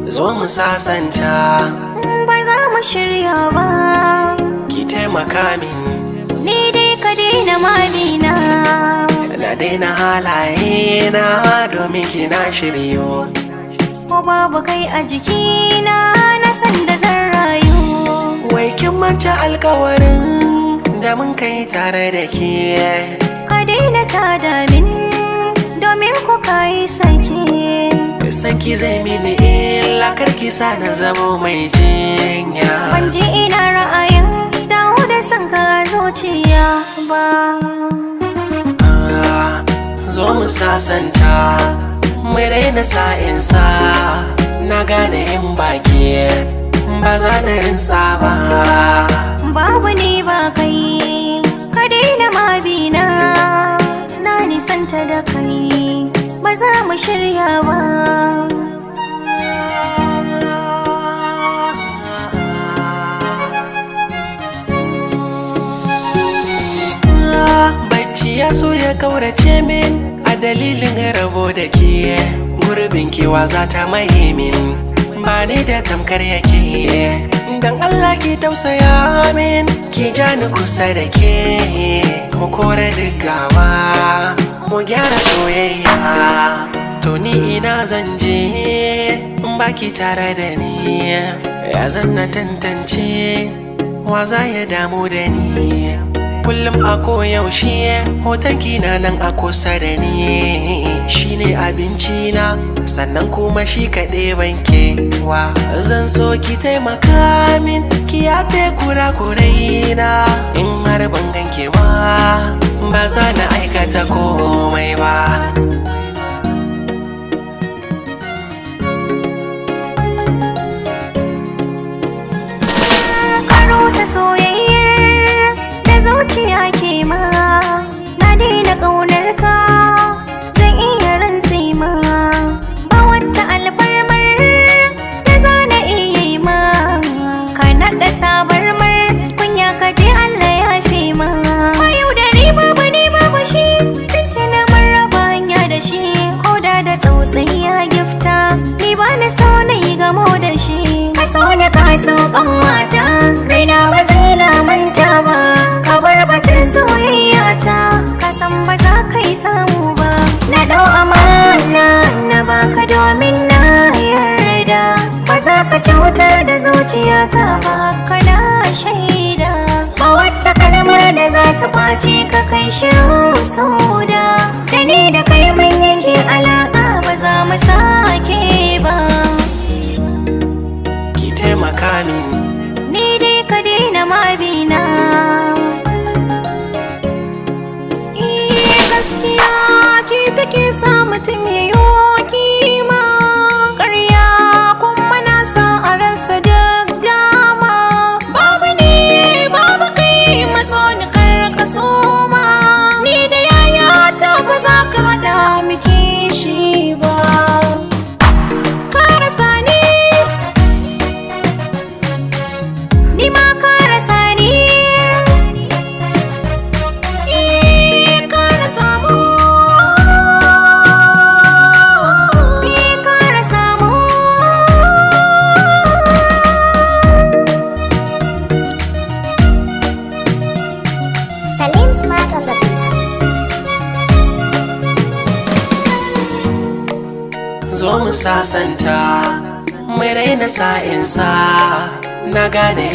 zo mu sasanta. Ba za mu shirya ba, Ki taimaka min, ni dai ka daina mamina. na daina halaye na domin kina shiryo. Ko babu kai a jikina na san da zan rayu. Wai kin manta alkawarin da mun kai tare da ke. Ka daina tada min domin ku kai sake. Sanki zai mini illa karki sa na zamo mai jinya. Ban ji ina ra'ayin dawo da son ka zuciya ba. Zo mu sasanta, mai raina sa'insa. Na gane in baki ba za na rinsa ba. Babu ni ba kai, ka daina mabina. Na nisanta da kai, ba za mu shirya ba. Bacci ya so ya kaurace min a dalilin rabo da ke. Gurbin kewa za ta maye min, ba ni da tamkar yake. Dan Allah ki tausaya min, ki ja ni kusa da ke. Mu kore duk gaba, mu gyara soyayya. To ni ina zan je in baki tare da ni. Ya zan na tantance wa za ya damu da ni. Kullum a koyaushe hoton kina nan a kusa da ni. Shine abinci na, sannan kuma shi kaɗai banke wa. Zan so ki taimaka min, ki yafe kurakurai na. In har ban ganke ba, ba za na aikata komai ba. Ka rusa soyayyar da zuciya ke ma. Na daina ƙaunar ka, zan iya rantse ma. Ba wata alfarmar da za na iya yi ma. Ka naɗa tabarmar kunya ka je Allah ya fi ma. Ba yau da riba ba ne babu shi, tuntuna mun raba hanya da shi. Koda da tsautsayi ya gifta, ni ba na so na yi gamo da shi. Ka so na ka so ƙanwata, raina ba zai lamanta ba. Ka bar batun soyayya ta, ka san ba za ka yi samu ba. Na ɗau amana na baka domin na yarda. Ba za ka cutar da zuciyata ba, kana shaida. Ba wata kalmar da za ta kwace ka kai shiru sauda. Da ni da kai mun yanke alaƙa, ba za mu sake ba. Ki taimaka min, Ni dai ka daina mabina. Gaskiya ce take sa mutum ya yi kima. Ƙarya kuma na sa a rasa duk dama. Babu ne babu kai, matso ni kar ka soma. Ni da yayata ba za ka haɗa miki shi ba. Ka rasa ni, ni ma ka rasa ni. Ka rasa mu, ka rasa mu. Salim Smart on the beat. zo mu sasanta. Mai raina sa'insa, na gane